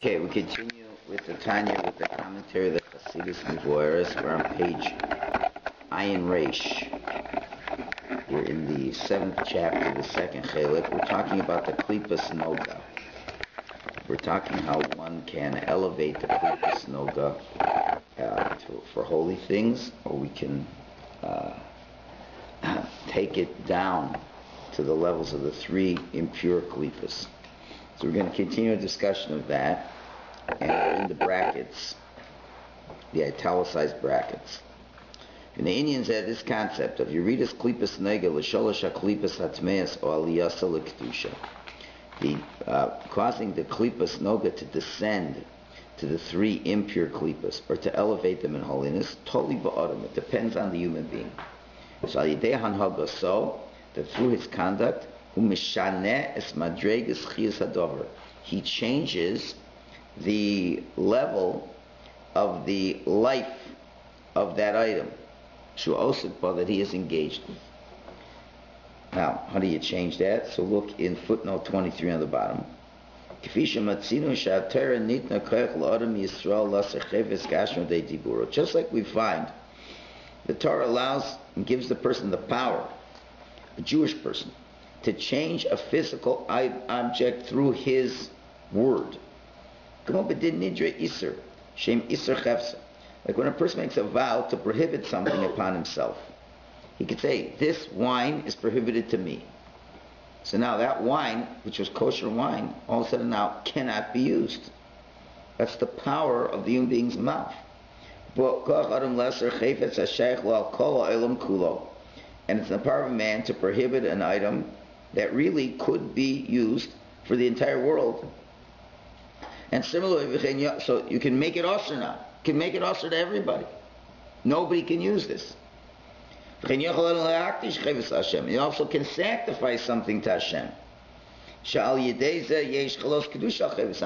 Okay, we continue with the Tanya, with the commentary of the Chasidus Mevoeres. We're on page Ayin Reish. We're in the 7th chapter, the 2nd Chelik. We're talking about the Klipas Noga. We're talking how one can elevate the Klipas Noga for holy things, or we can take it down to the levels of the three impure Klipas. So we're going to continue a discussion of that, and we're in the brackets, the italicized brackets. And the Indians had this concept of Yuridas Klipas Nega L'Sholosh HaKlipas Hatmeas or Aliyasa L'Kedusha, causing the Klipas Noga to descend to the three impure Klipas, or to elevate them in holiness. Totally ba'odam. It depends on the human being. So Alidei Hanhaga, so that through his conduct, he changes the level of the life of that item that he is engaged with. Now, how do you change that? So look in footnote 23 on the bottom. Just like we find, the Torah allows and gives the person the power, a Jewish person, to change a physical object through his word. Like when a person makes a vow to prohibit something upon himself, he could say, this wine is prohibited to me. So now that wine, which was kosher wine, all of a sudden now cannot be used. That's the power of the human being's mouth. And it's the power of a man to prohibit an item that really could be used for the entire world. And similarly, so you can make it osir now. You can make it osir to everybody. Nobody can use this. You also can sacrifice something to Hashem. Now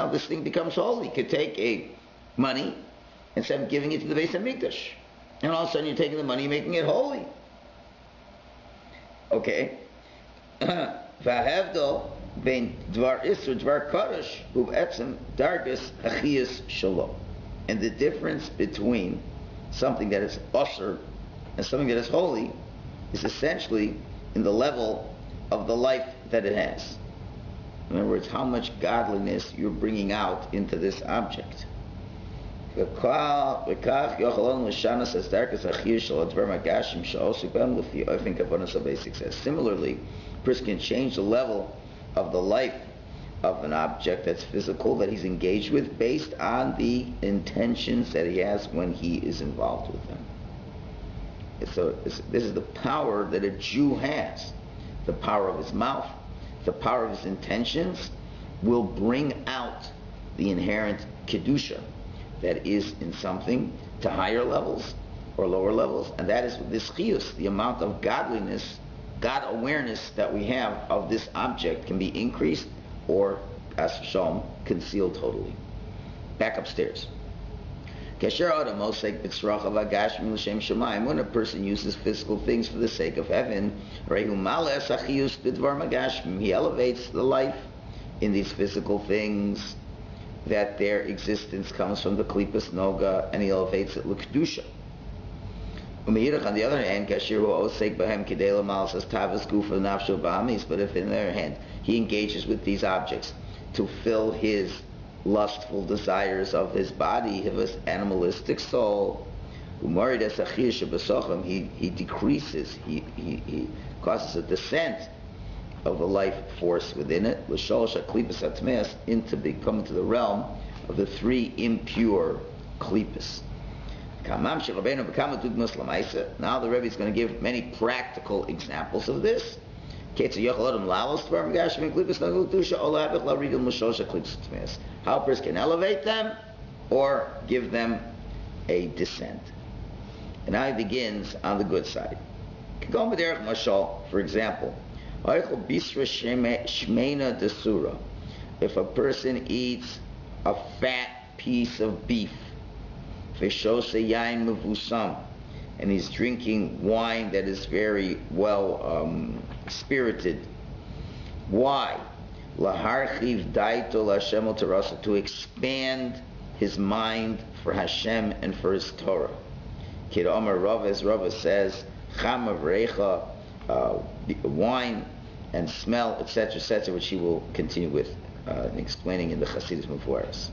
this thing becomes holy. You could take money instead of giving it to the Beis HaMikdash, and all of a sudden you're taking the money and making it holy. Okay. וההבדל בין דבר איסור דבר קודש הוא בעצם דרגס achiyas shalom. And the difference between something that is usher and something that is holy is essentially in the level of the life that it has. In other words, how much godliness you're bringing out into this object. Similarly, a person can change the level of the life of an object that's physical, that he's engaged with, based on the intentions that he has when he is involved with them. So this is the power that a Jew has. The power of his mouth, the power of his intentions will bring out the inherent kedusha that is in something to higher levels or lower levels, and that is this chiyus, the amount of godliness, God awareness that we have of this object can be increased or, as shown, concealed totally. Back upstairs. When a person uses physical things for the sake of heaven, he elevates the life in these physical things, that their existence comes from the Klipas Noga, and he elevates it l'kedusha. On the other hand, but if on the other hand he engages with these objects to fill his lustful desires of his body, his animalistic soul, he decreases, he causes a descent of the life force within it, into becoming to the realm of the three impure klipas. Now the Rebbe is going to give many practical examples of this. How a person can elevate them or give them a descent. And now he begins on the good side. For example, if a person eats a fat piece of beef, and he's drinking wine that is very well spirited, why? Laharchiv daito l'Hashem u'torasa, to expand his mind for Hashem and for his Torah. Kid Omer Rav, as Rav says, Cham Avrecha, wine and smell, etc., which he will continue with explaining in the Chasidus Mevuaros.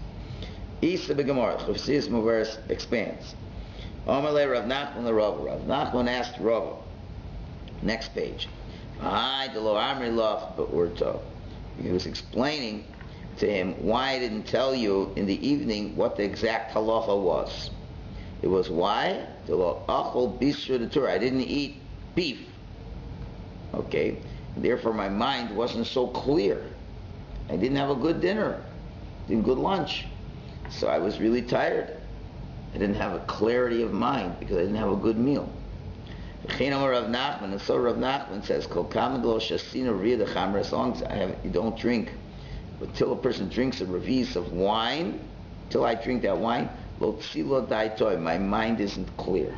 Isa B'Gemara, Chasidus Mevuaros expands. Omer le Rav Nachman le Rav. Rav Nachman asked Rav. Next page. But he was explaining to him why I didn't tell you in the evening what the exact halacha was. It was why? I didn't eat beef. Okay? Therefore my mind wasn't so clear. I didn't have a good dinner. Didn't good lunch. So I was really tired. I didn't have a clarity of mind because I didn't have a good meal. And so Rav Nachman says, as long as you don't drink, until a person drinks a revis of wine, till I drink that wine, my mind isn't clear.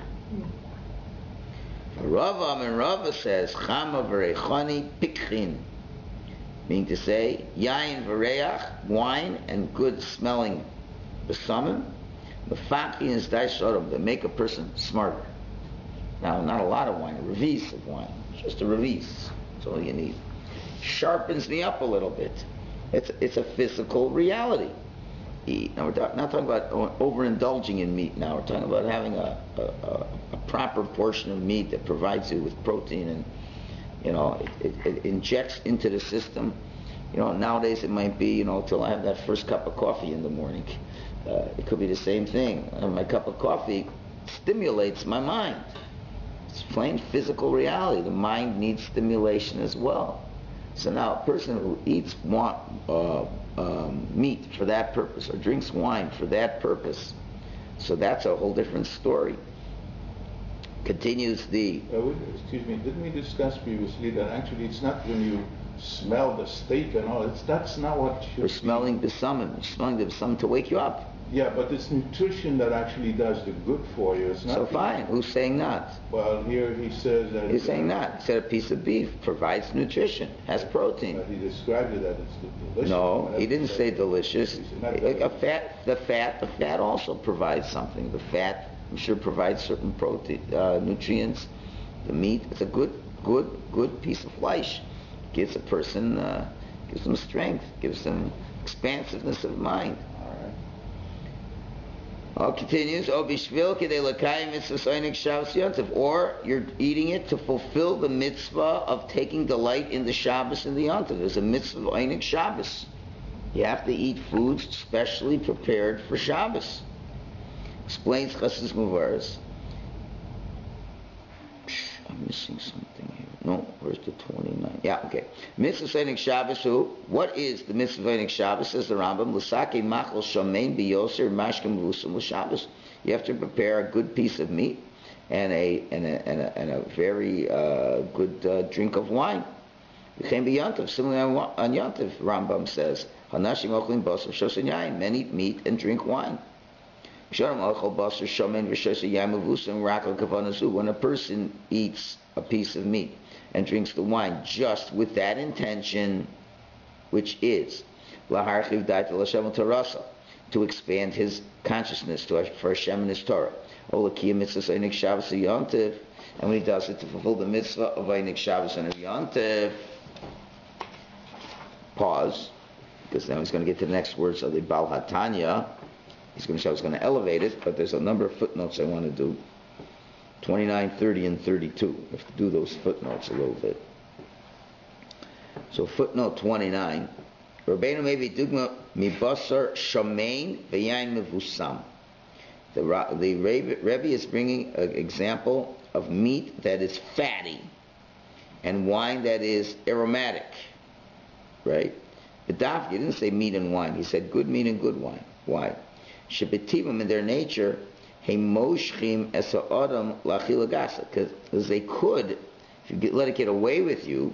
Rava says, meaning to say, yain v'reach, wine and good smelling besamim, they make a person smarter. Now, not a lot of wine, a revis of wine, just a revis. That's all you need. Sharpens me up a little bit. It's a physical reality. Now we're not talking about overindulging in meat. Now we're talking about having a proper portion of meat that provides you with protein, and it injects into the system. Nowadays it might be till I have that first cup of coffee in the morning. It could be the same thing. My cup of coffee stimulates my mind. It's plain physical reality. The mind needs stimulation as well. So now a person who eats meat for that purpose, or drinks wine for that purpose, so that's a whole different story. Continues the... excuse me, didn't we discuss previously that actually it's not when you smell the steak and all, that's not what you're smelling the summon. You're smelling the summon to wake you up. Yeah, but it's nutrition that actually does the good for you. It's not so fine. Who's saying not? Well, here he says that... He's saying not. He said a piece of beef provides nutrition, has protein. But he described it that it's delicious. No, he didn't say delicious. The fat also provides something. The fat, I'm sure, provides certain protein, nutrients. The meat, it's a good piece of flesh. Gives a person, gives them strength, gives them expansiveness of mind. Continues, or you're eating it to fulfill the mitzvah of taking delight in the Shabbos and the Yontif. There's a mitzvah of Einik Shabbos. You have to eat foods specially prepared for Shabbos. Explains Chasidus Mevuaros. I'm missing something here. No, where's the 29? Yeah, okay. Mitzvah Einik Shabbos, what is the mitzvah Einik Shabbos? Says the Rambam, L'sake machal shomein biyoser mashkem v'usam l'Shabbos. You have to prepare a good piece of meat and a very good drink of wine. V'chein b'yantiv, similarly on Yantiv, Rambam says, Hanashim ochlin basar shosen yain, men eat meat and drink wine. When a person eats a piece of meat and drinks the wine just with that intention, which is to expand his consciousness for Hashem and His Torah, and when he does it to fulfill the mitzvah of Einik Shabbos and Yontif, pause, because now he's going to get to the next words of the Baal HaTanya. He's going to show he's going to elevate it, but there's a number of footnotes I want to do. 29, 30, and 32. I have to do those footnotes a little bit. So footnote 29. Rabbeinu maybe dugma mibasar shamein v'yain mevusam. The Rebbe is bringing an example of meat that is fatty and wine that is aromatic. Right? But Daf, he didn't say meat and wine. He said good meat and good wine. Why? Shebetivim, in their nature, hemoshchim es ha'adam la'achila gasa, because they could, if you let it get away with you,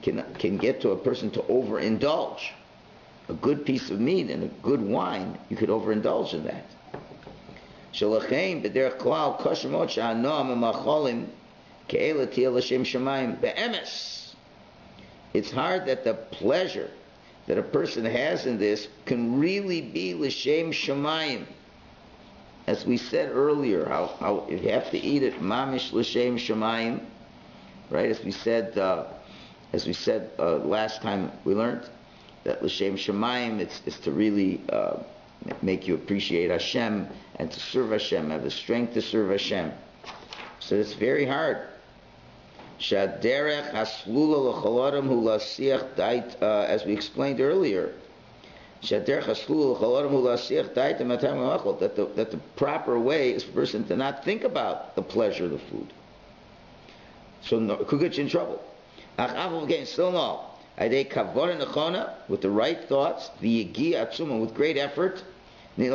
can get to a person to overindulge. A good piece of meat and a good wine, you could overindulge in that. Shalachem b'derech klal kosher sha'anoam ha'macholim ke'ela tiyeh l'shem shamayim be'emes. It's hard that the pleasure that a person has in this can really be l'shem shamayim. As we said earlier, how if you have to eat it mamish l'shem shamayim, right? As we said last time we learned that l'shem shamayim is to really make you appreciate Hashem and to serve Hashem, have the strength to serve Hashem. So it's very hard. Shaderech haslula l'chaladim hu lasiach dait, as we explained earlier. Shaderech haslula l'chaladim hu lasiach dait matam machol. That the proper way is for a person to not think about the pleasure of the food. So it could get you in trouble. Again, still no. With the right thoughts, the yegi atzuma, with great effort, even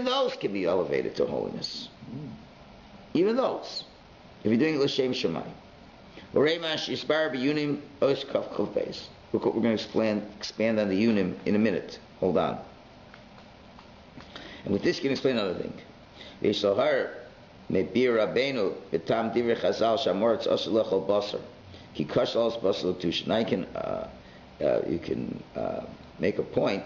those can be elevated to holiness. Even those. If you're doing it l'shem shamayim. We're going to expand on the yunim in a minute. Hold on. And with this, you can explain another thing. Mebir Rabbeinu betam divrei Chazal shamoritz osel lechol basar ki kash alos basar l'tusha. Now you can make a point,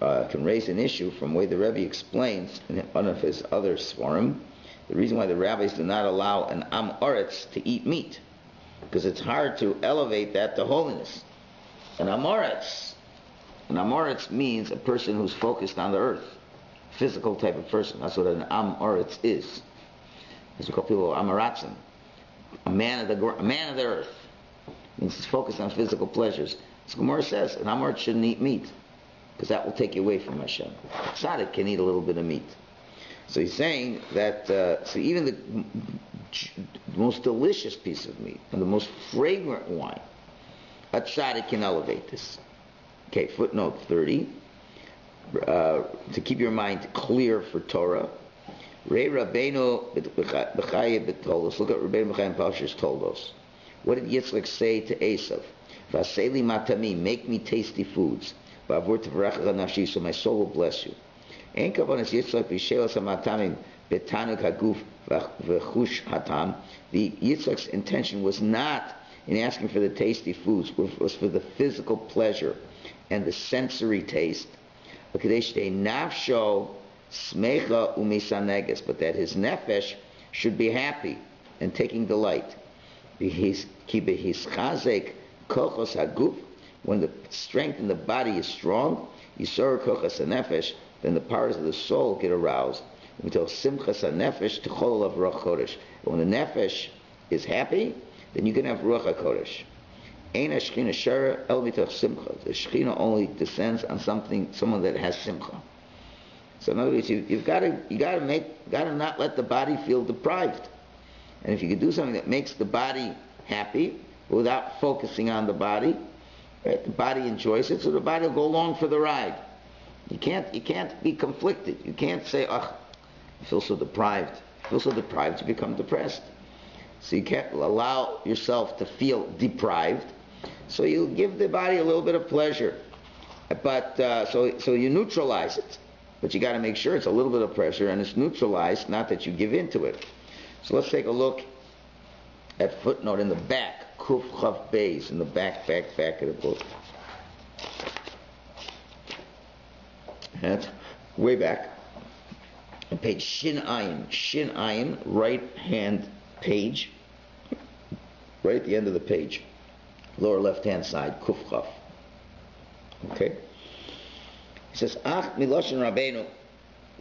can raise an issue from the way the Rebbe explains in one of his other svarim. The reason why the rabbis do not allow an am oretz to eat meat, because it's hard to elevate that to holiness. An amoretz means a person who's focused on the earth, physical type of person. That's what an am oretz is. As we call people amaratzim, a man of the earth. It means he's focused on physical pleasures. So Gemara says an amoretz shouldn't eat meat, because that will take you away from Hashem. Tzaddik can eat a little bit of meat. So he's saying that so even the most delicious piece of meat and the most fragrant wine, a tzaddik can elevate this. Okay, footnote 30. To keep your mind clear for Torah, Rei Rabbeinu B'chaya told us. Look at Rabbeinu B'chaya Pashas told us. What did Yitzchak say to Esav? Vaseli matami, make me tasty foods. V'avur tevracha nafshi, so my soul will bless you. Ein kavanas Yitzchak b'shelas hamatamim betanuk haguf v'chush hatam. The Yitzchak's intention was not in asking for the tasty foods, it was for the physical pleasure and the sensory taste. But that his nefesh should be happy and taking delight. When the strength in the body is strong, then the powers of the soul get aroused. When the nefesh is happy, then you can have ruach hakodesh. The Shekhinah only descends on someone that has simcha. So in other words, you got to not let the body feel deprived. And if you can do something that makes the body happy without focusing on the body, right? The body enjoys it, so the body will go along for the ride. You can't be conflicted. You can't say, "Oh, I feel so deprived." You feel so deprived, you become depressed. So you can't allow yourself to feel deprived. So you give the body a little bit of pleasure, but so you neutralize it. But you got to make sure it's a little bit of pressure and it's neutralized, not that you give in to it. So let's take a look at footnote in the back, Kuf Chav Beis, in the back of the book. And way back, on page Shin Ayin, right hand page, right at the end of the page, lower left hand side, Kuf Chav. Okay? He says, Ach Miloshin Rabbeinu,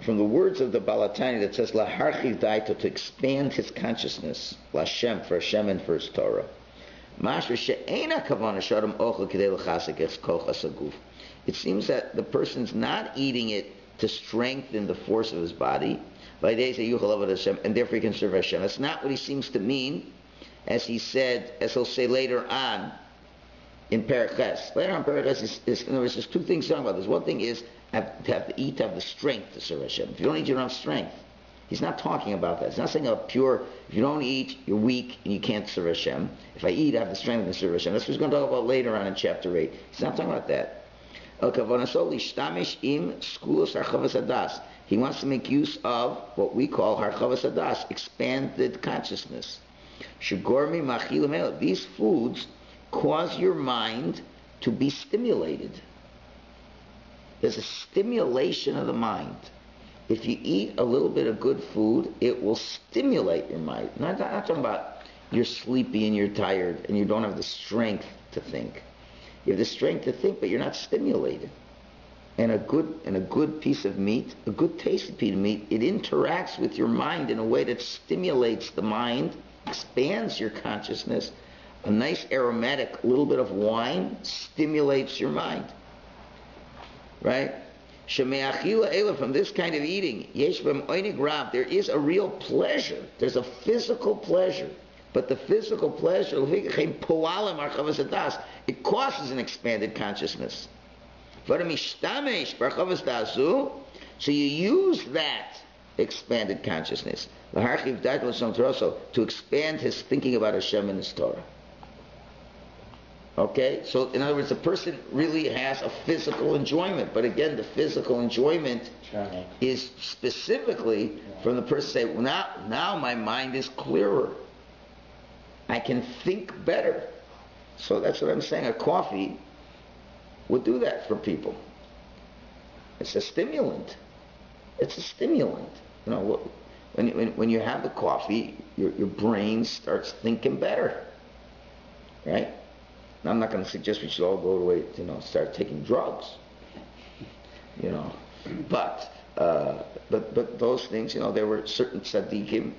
from the words of the Balatani that says, Laharchiv Daito, to expand his consciousness, Lashem, for Hashem and for his Torah. It seems that the person's not eating it to strengthen the force of his body, and therefore he can serve Hashem. That's not what he seems to mean, as he'll say later on in Paraches. Later on, Paraches there's two things talking about this. One thing is to have the strength to serve Hashem. If you don't eat, you don't have strength. He's not talking about that. He's not saying if you don't eat, you're weak and you can't serve Hashem. If I eat, I have the strength to serve Hashem. That's what he's going to talk about later on in chapter 8. He's not talking about that. He wants to make use of what we call harchavas hadas, expanded consciousness. These foods cause your mind to be stimulated. There's a stimulation of the mind. If you eat a little bit of good food, it will stimulate your mind. Not talking about you're sleepy and you're tired and you don't have the strength to think. You have the strength to think, but you're not stimulated. And a good piece of meat, a good tasty piece of meat, it interacts with your mind in a way that stimulates the mind, expands your consciousness. A nice aromatic little bit of wine stimulates your mind. Right? From this kind of eating, there is a real pleasure. There's a physical pleasure. But the physical pleasure, it causes an expanded consciousness. So you use that expanded consciousness to expand his thinking about Hashem and His Torah. Okay? So in other words, the person really has a physical enjoyment. But again, the physical enjoyment is specifically from the person saying, well, now my mind is clearer. I can think better. So that's what I'm saying. A coffee would do that for people. It's a stimulant. It's a stimulant. You know, when you have the coffee, your brain starts thinking better. Right? Now, I'm not going to suggest we should all go away, start taking drugs. But those things, there were certain tzaddikim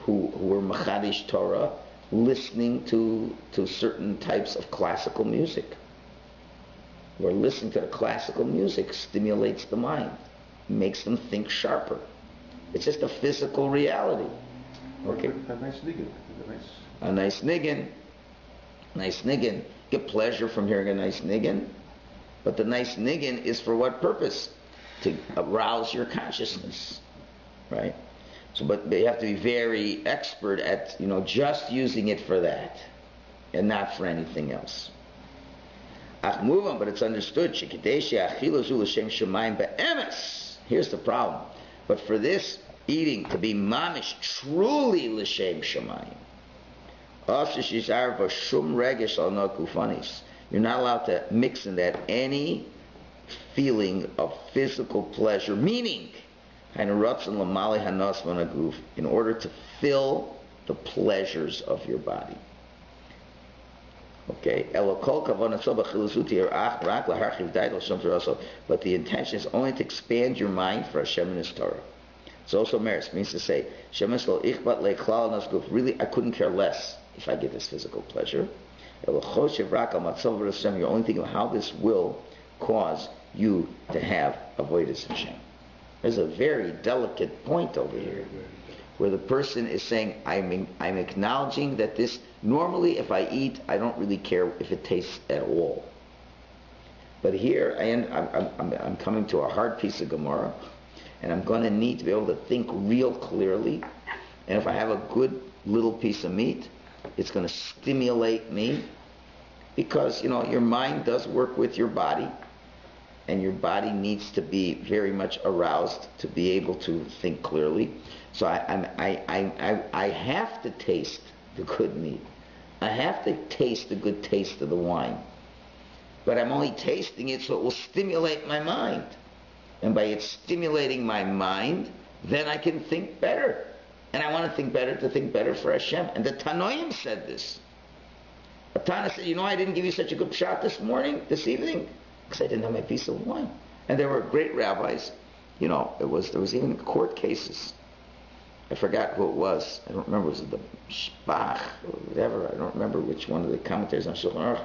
who were machadish Torah, listening to certain types of classical music. Where listening to the classical music stimulates the mind, makes them think sharper. It's just a physical reality. Okay. A nice niggin. Nice niggin. Get pleasure from hearing a nice niggin. But the nice niggin is for what purpose? To arouse your consciousness. Right? But you have to be very expert at, just using it for that. And not for anything else. But it's understood. Here's the problem. But for this eating to be mamish, truly l'shem shamayim, you're not allowed to mix in that any feeling of physical pleasure, meaning in order to fill the pleasures of your body. Okay, but the intention is only to expand your mind for Hashem and His Torah. It's also merits, means to say, really, I couldn't care less if I get this physical pleasure. You're only thinking of how this will cause you to have avodas Hashem. There's a very delicate point over here, where the person is saying, I'm acknowledging that this, normally if I eat, I don't really care if it tastes at all. But here, I'm coming to a hard piece of Gemara, and I'm going to need to be able to think real clearly. And if I have a good little piece of meat, it's going to stimulate me, because, your mind does work with your body, and your body needs to be very much aroused to be able to think clearly. So I have to taste the good meat. I have to taste the good taste of the wine. But I'm only tasting it so it will stimulate my mind. And by it stimulating my mind, then I can think better. And I want to think better for Hashem. And the Tanoim said this. A Tana said, I didn't give you such a good shot this evening, because I didn't have my piece of wine. And there were great rabbis. There was even court cases. I forgot who it was. I don't remember. Was it the Shbach or whatever? I don't remember which one of the commentators on Shulchan Aruch,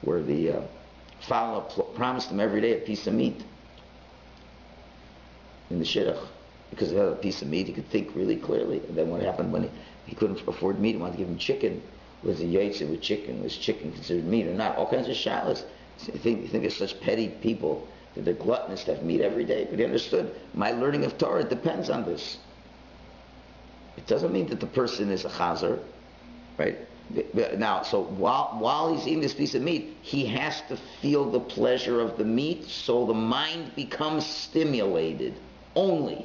where the father promised him every day a piece of meat in the shidduch, because he had a piece of meat, he could think really clearly. And then what happened when he couldn't afford meat? He wanted to give him chicken. Was a yaitse with chicken? Was chicken considered meat or not? All kinds of shalas. You think there's such petty people that they're gluttonous to have meat every day. But he understood, my learning of Torah depends on this. It doesn't mean that the person is a chazer, right? Now, so while he's eating this piece of meat, he has to feel the pleasure of the meat, so the mind becomes stimulated only.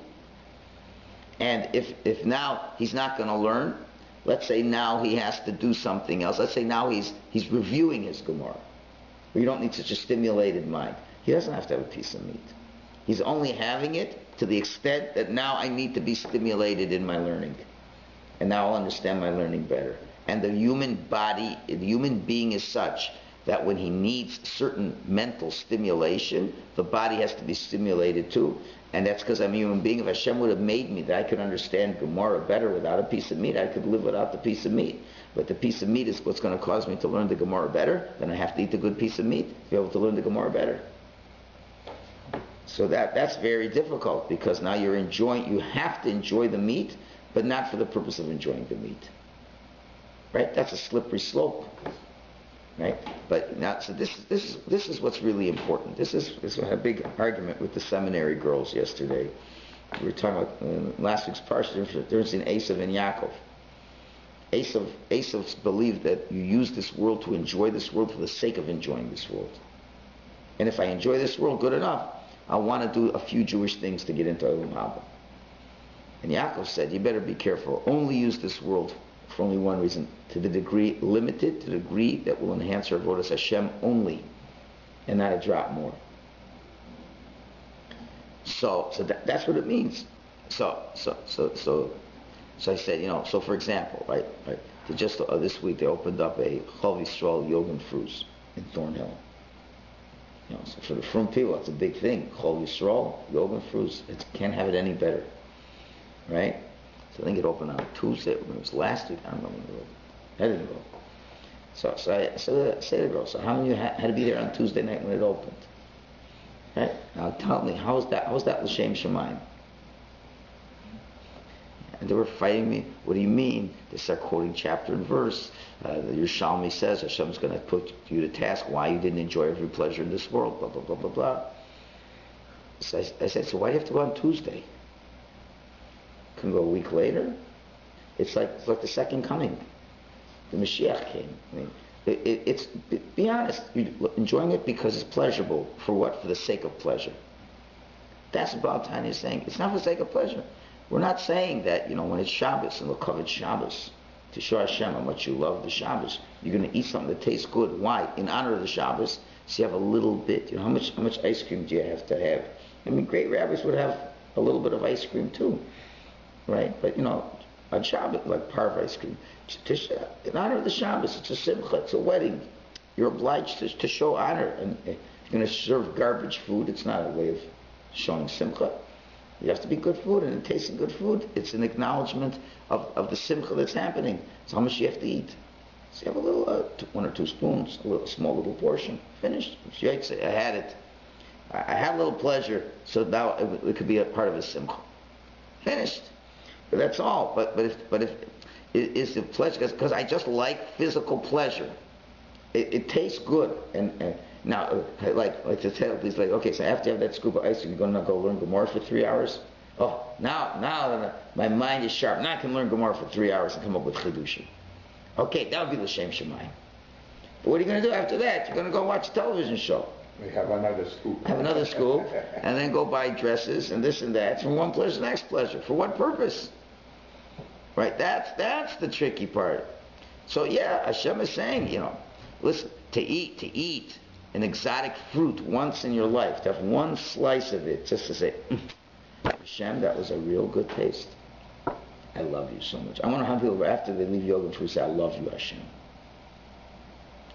And if now he's not going to learn, let's say now he has to do something else. Let's say now he's reviewing his Gemara. or you don't need such a stimulated mind. He doesn't have to have a piece of meat. He's only having it to the extent that now I need to be stimulated in my learning. And now I'll understand my learning better. And the human body, the human being is such that when he needs certain mental stimulation, the body has to be stimulated too. And that's because I'm a human being. If Hashem would have made me that I could understand Gemara better without a piece of meat, I could live without the piece of meat. But the piece of meat is what's going to cause me to learn the Gemara better. Then I have to eat the good piece of meat to be able to learn the Gemara better. So that's very difficult, because now you have to enjoy the meat, but not for the purpose of enjoying the meat. Right? That's a slippery slope. Right? But now, so this is what's really important. This is a big argument with the seminary girls yesterday. We were talking about last week's parsha, the difference in Esav and Yaakov. Esav believed that you use this world to enjoy this world for the sake of enjoying this world. And if I enjoy this world good enough, I want to do a few Jewish things to get into Olam Haba. And Yaakov said, you better be careful. Only use this world for only one reason, limited to the degree that will enhance our avodas Hashem only, and not a drop more. So that's what it means. So I said, so for example, right, just this week they opened up a Chol Yisrael Yogurt and Fruits in Thornhill. So for the frum people, it's a big thing. Chol Yisrael Yogurt and Fruits. It can't have it any better, right? So I think it opened on Tuesday. When it was last week, I don't know when it opened. I didn't go. So I say to the girl, so how many of you had to be there on Tuesday night when it opened? Right? Now tell me, how was that L'Shem Shemayim? And they were fighting me. What do you mean? They start quoting chapter and verse. The Yerushalmi says Hashem's going to put you to task why you didn't enjoy every pleasure in this world, blah, blah, blah, blah, blah. So I said, so why do you have to go on Tuesday? Can go a week later. It's like the second coming. The Mashiach came. I mean, be honest. You're enjoying it because it's pleasurable. For what? For the sake of pleasure. That's what Baal Tanya is saying. It's not for the sake of pleasure. We're not saying that, when it's Shabbos and L'Kavod Shabbos, to show Hashem how much you love the Shabbos, you're going to eat something that tastes good. Why? In honor of the Shabbos, so you have a little bit. How much ice cream do you have to have? I mean, great rabbis would have a little bit of ice cream too. Right? But, on Shabbat, like parv ice cream, in honor of the Shabbos, it's a simcha, it's a wedding. You're obliged to show honor. And if you're going to serve garbage food, it's not a way of showing simcha. You have to be good food, and in tasting good food, it's an acknowledgement of the simcha that's happening. So how much you have to eat? So you have a little, 1 or 2 spoons, a small little portion, finished. So you say, I had it. I had a little pleasure, so now it could be a part of a simcha. Finished. But that's all. But if is the pleasure, because I just like physical pleasure. It tastes good, and now like to tell please, like, okay, so after you have that scoop of ice cream, you're going to go learn Gemara for 3 hours. Oh, now my mind is sharp. Now I can learn Gemara for 3 hours and come up with chidushim. Okay, that would be L'Shem Shemayim. But what are you going to do after that? You're going to go watch a television show. We have another scoop. Have another scoop, and then go buy dresses and this and that. From one pleasure to the next pleasure. For what purpose? Right? That's the tricky part. So yeah, Hashem is saying, listen, to eat an exotic fruit once in your life, to have one slice of it, just to say, Hashem, that was a real good taste. I love you so much. I wonder how people, after they leave yoga and say, I love you, Hashem.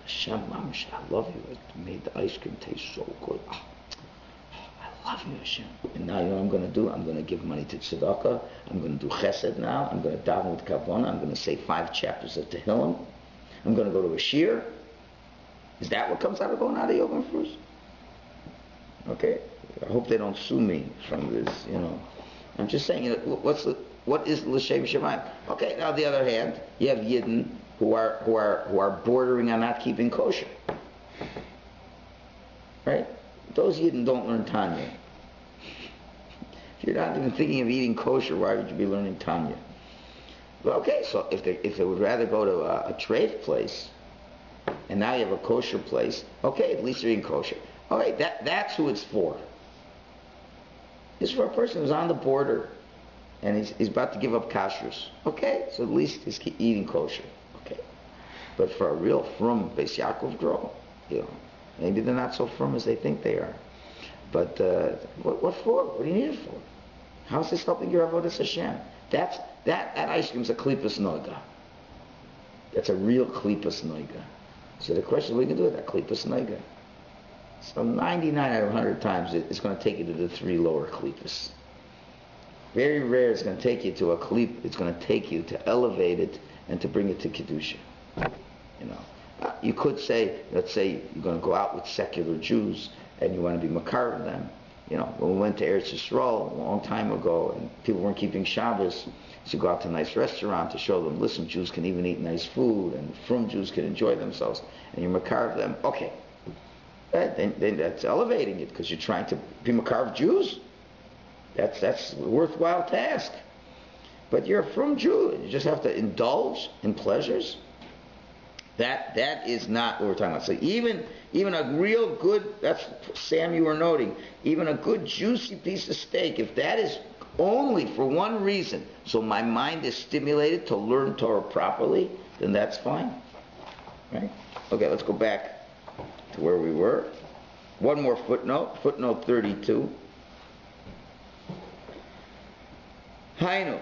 Hashem, Mamash, I love you. It made the ice cream taste so good. Oh, I love you, Hashem. And now, what I'm going to do? I'm going to give money to tzedakah. I'm going to do chesed now. I'm going to daven with kavanah. I'm going to say 5 chapters of Tehillim. I'm going to go to a shir. Is that what comes out of going out of yoga and fruits? Okay. I hope they don't sue me from this, I'm just saying, what is L'Shem Shemayim? Okay, now on the other hand, you have Yidden who are bordering on not keeping kosher. Right? Those Yidden don't learn Tanya. If you're not even thinking of eating kosher, why would you be learning Tanya? Well, okay, so if they would rather go to a trade place, and now you have a kosher place, okay, at least you're eating kosher. Okay, that's who it's for. It's for a person who's on the border, and he's about to give up kashrus. Okay, so at least he's eating kosher. Okay, but for a real frum Beis Yaakov girl, Maybe they're not so firm as they think they are. But what for? What do you need it for? How is this helping your avodas Hashem? That ice cream is a klipas noiga. That's a real klipas noiga. So the question is, what are you going to do with that klipas noiga? So 99 out of 100 times it's going to take you to the 3 lower klipas. Very rare it's going to take you to a klip. It's going to take you to elevate it and to bring it to kedusha. You could say, let's say you're going to go out with secular Jews and you want to be makar of them. When we went to Eretz Yisrael a long time ago and people weren't keeping Shabbos, so you go out to a nice restaurant to show them, listen, Jews can even eat nice food and frum Jews can enjoy themselves, and you're makar of them. Okay, then that's elevating it because you're trying to be makar of Jews. That's a worthwhile task. But you're a frum Jew. You just have to indulge in pleasures. That is not what we're talking about. So even a real good, that's Sam you were noting, even a good juicy piece of steak, if that is only for one reason, so my mind is stimulated to learn Torah properly, then that's fine. Right? Okay, let's go back to where we were. One more footnote 32. Hainu.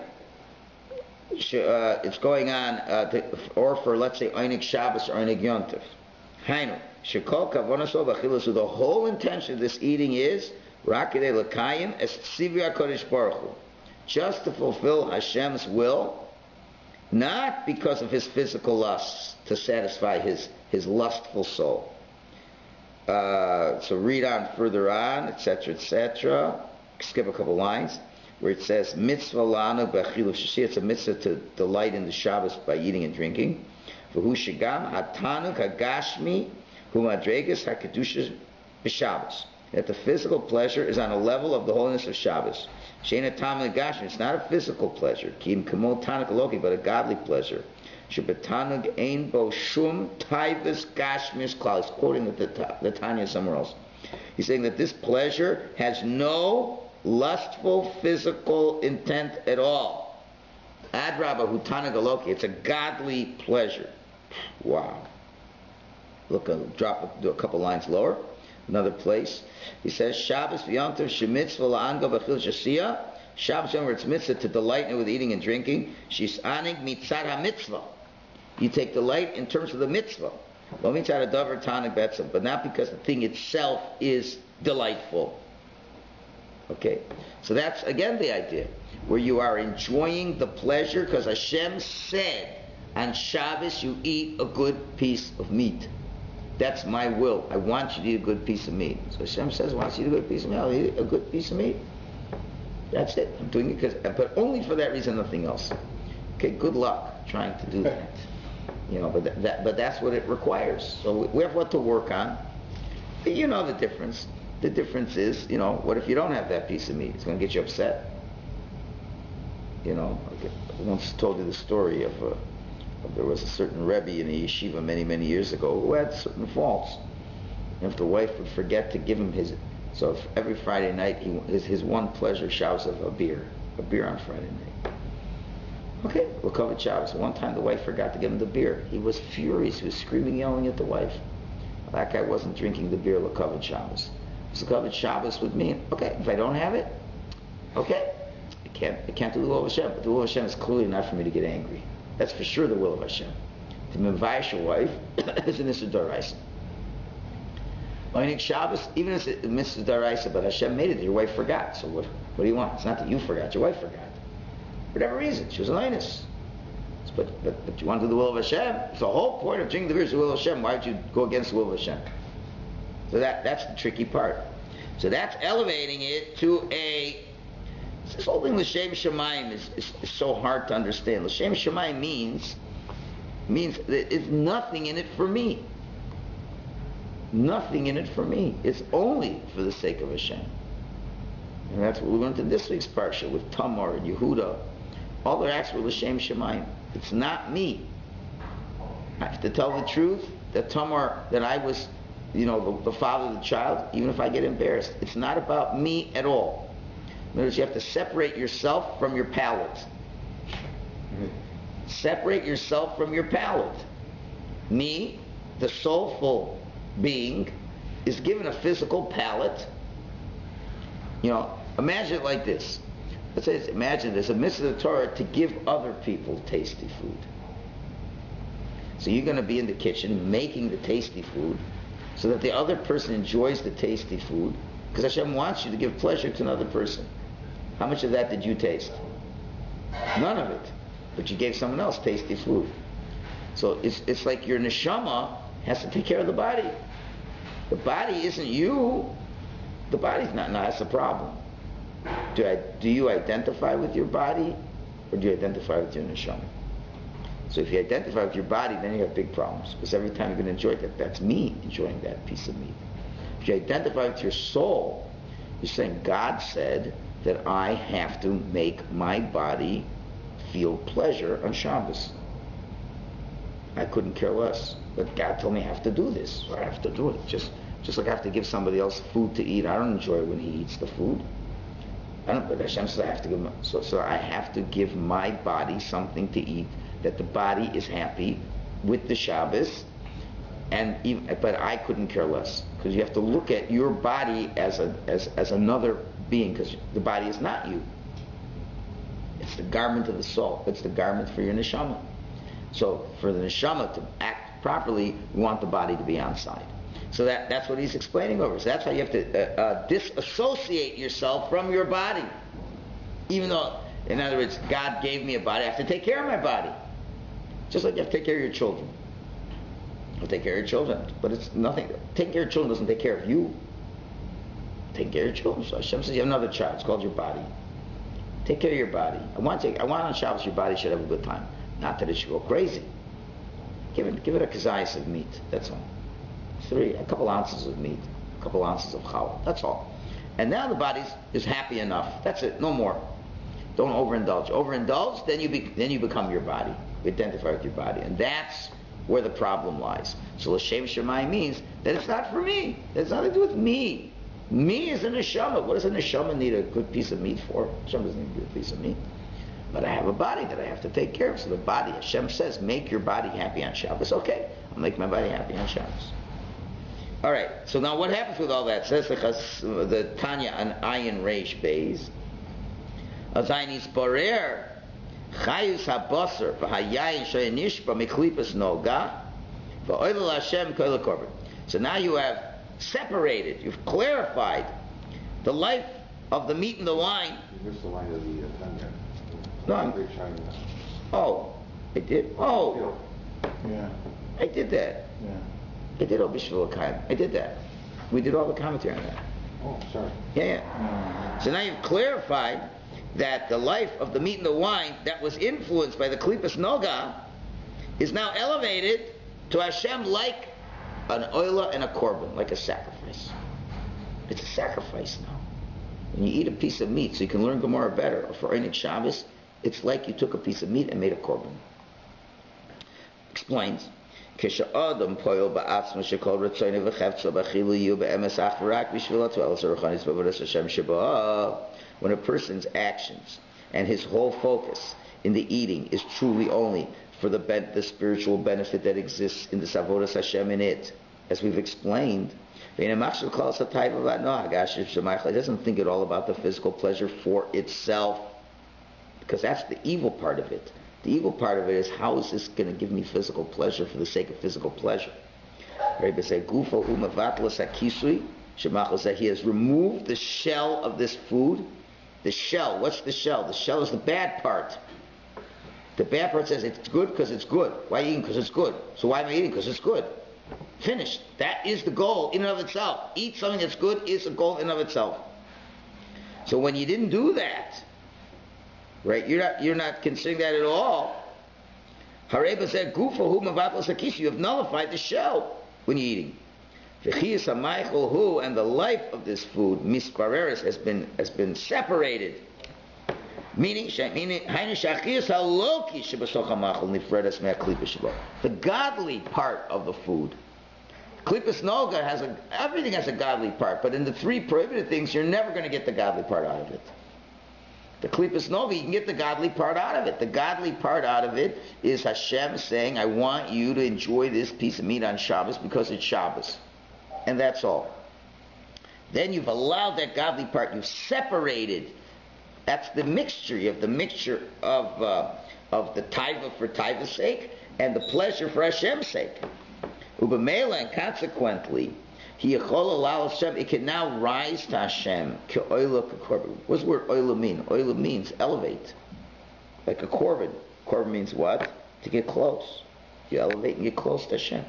It's going on, or for, let's say, Einik Shabbos or Einik Yontif. Hainu. Shekol kavonaso b'chilas. The whole intention of this eating is rakidei l'kayim es tzivya kodesh baruch hu, just to fulfill Hashem's will, not because of his physical lusts, to satisfy his lustful soul. So read on further on, etc., etc. Skip a couple lines where it says mitzvah lanu b'chilu shashi. It's a mitzvah to delight in the Shabbos by eating and drinking. V'hu shigam hatanuk hagashmi hu madregas hakedusha b'Shabbos. That the physical pleasure is on a level of the holiness of Shabbos. Sheina tam hagashmi. It's not a physical pleasure, kim kamo tanuk aloki, but a godly pleasure. Shebetanuk ein bo shum taivas gashmis klal. He's quoting the Tanya somewhere else. He's saying that this pleasure has no lustful physical intent at all. Adraba hutana galoki. It's a godly pleasure. Wow. Look, do a couple lines lower. Another place. He says Shabbos v'yontiv shemitzvah la'anga b'chil shasiya. Shabbos, where it's mitzvah to delight in it with eating and drinking. She's aning mitzad ha-mitzvah. You take delight in terms of the mitzvah. Lo mitzad ha-davar tanig betzah, but not because the thing itself is delightful. Okay, so that's again the idea, where you are enjoying the pleasure because Hashem said on Shabbos you eat a good piece of meat. That's my will. I want you to eat a good piece of meat. So Hashem says, I want you to eat a good piece of meat. I'll eat a good piece of meat. That's it. I'm doing it but only for that reason, nothing else. Okay, good luck trying to do that. But that's what it requires. So we have what to work on. You know the difference. The difference is, what if you don't have that piece of meat? It's going to get you upset. I once told you the story of there was a certain Rebbe in a yeshiva many, many years ago who had certain faults. And if the wife would forget to give him so if every Friday night, his one pleasure Shabbos of a beer on Friday night. Okay, we'll cover Shabbos. One time the wife forgot to give him the beer. He was furious. He was screaming, yelling at the wife. That guy wasn't drinking the beer L'Kavod Shabbos. L'Kavod Shabbos would mean, okay, if I don't have it, okay, I can't do the will of Hashem. But the will of Hashem is clearly not for me to get angry. That's for sure the will of Hashem. To mevayish your wife is an issur d'oraisa. Einik Shabbos, even if it's a mitzvah d'oraisa, but Hashem made it, your wife forgot. So what do you want? It's not that you forgot, your wife forgot. For whatever reason, she was an einus. But you want to do the will of Hashem. It's the whole point of drinking the beer is the will of Hashem. Why would you go against the will of Hashem? So that's the tricky part. So that's elevating it to this whole thing, L'Shem Shemayim, is so hard to understand. L'Shem Shemayim means that it's nothing in it for me. Nothing in it for me. It's only for the sake of Hashem. And that's what we learned in this week's parsha with Tamar and Yehuda. All their acts were L'Shem Shemayim. It's not me. I have to tell the truth that Tamar, that I was, the father of the child, even if I get embarrassed. It's not about me at all. In other words, you have to separate yourself from your palate. Separate yourself from your palate. Me, the soulful being, is given a physical palate. Imagine it like this. Let's say, imagine there's a mitzvah of the Torah to give other people tasty food. So you're going to be in the kitchen making the tasty food so that the other person enjoys the tasty food, because Hashem wants you to give pleasure to another person. How much of that did you taste? None of it. But you gave someone else tasty food. So it's like your neshama has to take care of the body. The body isn't you. The body's not. No, that's the problem. Do you identify with your body, or do you identify with your neshama? So if you identify with your body, then you have big problems, because every time you're going to enjoy that, that's me enjoying that piece of meat. If you identify with your soul, you're saying God said that I have to make my body feel pleasure on Shabbos. I couldn't care less, but God told me I have to do this, so I have to do it. Just like I have to give somebody else food to eat. I don't enjoy it when he eats the food. But Hashem says I have to give. So I have to give my body something to eat, that the body is happy with the Shabbos, but I couldn't care less, because you have to look at your body as another being, because the body is not you. It's the garment of the soul. It's the garment for your neshama. So for the neshama to act properly, we want the body to be on side. So that's what he's explaining over. So that's how you have to disassociate yourself from your body. Even though, in other words, God gave me a body, I have to take care of my body. Just like you have to take care of your children. You have to take care of your children. But it's nothing. Taking care of children doesn't take care of you. Take care of your children. So Hashem says you have another child. It's called your body. Take care of your body. I want on Shabbos your body should have a good time. Not that it should go crazy. Give it a kazayas of meat. That's all. A couple ounces of meat, a couple ounces of challah. That's all. And now the body is happy enough. That's it. No more. Don't overindulge. Overindulge, then you become your body. You identify with your body, and that's where the problem lies. So l'shem shemayim means that it's not for me. It's nothing to do with me. Me is a neshama. What does a neshama need a good piece of meat for? Hashem doesn't need a good piece of meat. But I have a body that I have to take care of. So the body, Hashem says, make your body happy on Shabbos. Okay, I'll make my body happy on Shabbos. All right, so now what happens with all that? Says the Tanya on Ayin Reish Beis. Azayin isparer chayus habasar v'hayayin shoynishba miklipas noga v'oilel Hashem koil korban. So now you have separated, you've clarified the life of the meat and the wine. You missed the line of the Tanya. Oh, I did? Oh. Yeah. I did that. Yeah. I did Obishvil Akaim. I did that. We did all the commentary on that. Oh, sorry. Yeah. So now you've clarified that the life of the meat and the wine that was influenced by the Klipas Noga is now elevated to Hashem like an oila and a korban, like a sacrifice. It's a sacrifice now. When you eat a piece of meat, so you can learn Gemara better, or for Einik Shabbos, it's like you took a piece of meat and made a korban. Explains. When a person's actions and his whole focus in the eating is truly only for the spiritual benefit that exists in the Savodas Hashem in it, as we've explained, he doesn't think at all about the physical pleasure for itself, because that's the evil part of it. The evil part of it is, how is this going to give me physical pleasure for the sake of physical pleasure? He has removed the shell of this food. The shell, what's the shell? The shell is the bad part. The bad part says it's good because it's good. Why are you eating? Because it's good. So why am I eating? Because it's good. Finished. That is the goal in and of itself. Eat something that's good is a goal in and of itself. So when you didn't do that, right? You're not considering that at all. Hareba said, you have nullified the shell when you're eating. And the life of this food, mispareris, has been separated. Meaning, the godly part of the food. Klipas Noga everything has a godly part, but in the three prohibited things, you're never going to get the godly part out of it. The Klipas Noga, you can get the godly part out of it. The godly part out of it is Hashem saying, I want you to enjoy this piece of meat on Shabbos because it's Shabbos. And that's all. Then you've allowed that godly part. You've separated. That's the mixture. You have the mixture of the taiva for taiva's sake and the pleasure for Hashem's sake. Ubamela, and consequently, it can now rise to Hashem. What's the word oila mean? Oila means elevate. Like a korban. Korban means what? To get close. You elevate and get close to Hashem.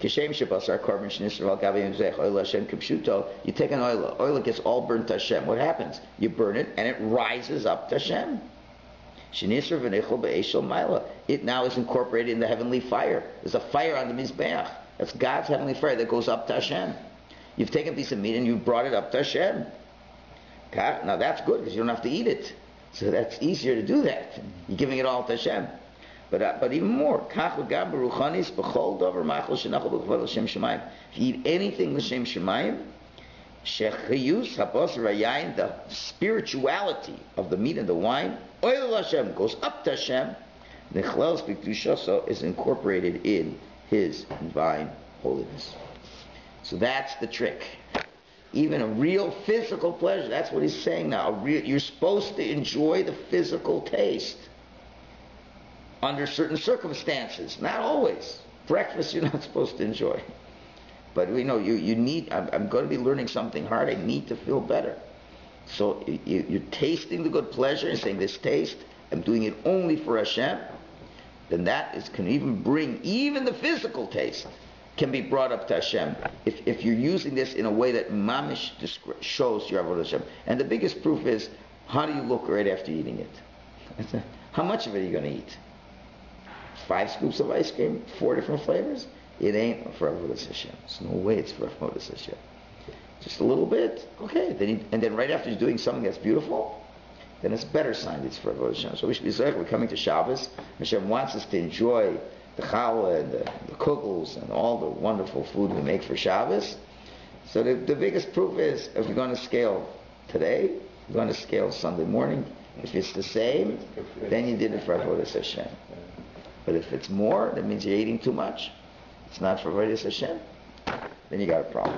You take an oila gets all burnt to Hashem. What happens? You burn it and it rises up to Hashem. It now is incorporated in the heavenly fire. There's a fire on the Mizbeach. That's God's heavenly fire that goes up to Hashem. You've taken a piece of meat and you've brought it up to Hashem. Now that's good because you don't have to eat it. So that's easier to do that. You're giving it all to Hashem. But even more, if you eat anything l'shem shemayim, the spirituality of the meat and the wine, oil Hashem goes up to Hashem. The is incorporated in His divine holiness. So that's the trick. Even a real physical pleasure, that's what he's saying now. You're supposed to enjoy the physical taste under certain circumstances. Not always. Breakfast you're not supposed to enjoy. But we know you need, I'm going to be learning something hard, I need to feel better. So you're tasting the good pleasure and saying, this taste, I'm doing it only for Hashem. Then that can even bring, even the physical taste can be brought up to Hashem. If you're using this in a way that mamish shows your avodah Hashem. And the biggest proof is, how do you look right after eating it? How much of it are you going to eat? 5 scoops of ice cream, 4 different flavors? It ain't for avodah Hashem. There's no way it's for avodah Hashem. Just a little bit, okay. And then right after you're doing something that's beautiful, then it's a better sign that it's for avodah Hashem. So we should be saying, we're coming to Shabbos. Hashem wants us to enjoy the challah and the kugels and all the wonderful food we make for Shabbos. So the biggest proof is, if you're going to scale today, you're going to scale Sunday morning. If it's the same, then you did it for avodah Hashem. But if it's more, that means you're eating too much. It's not for avodah Hashem. Then you got a problem.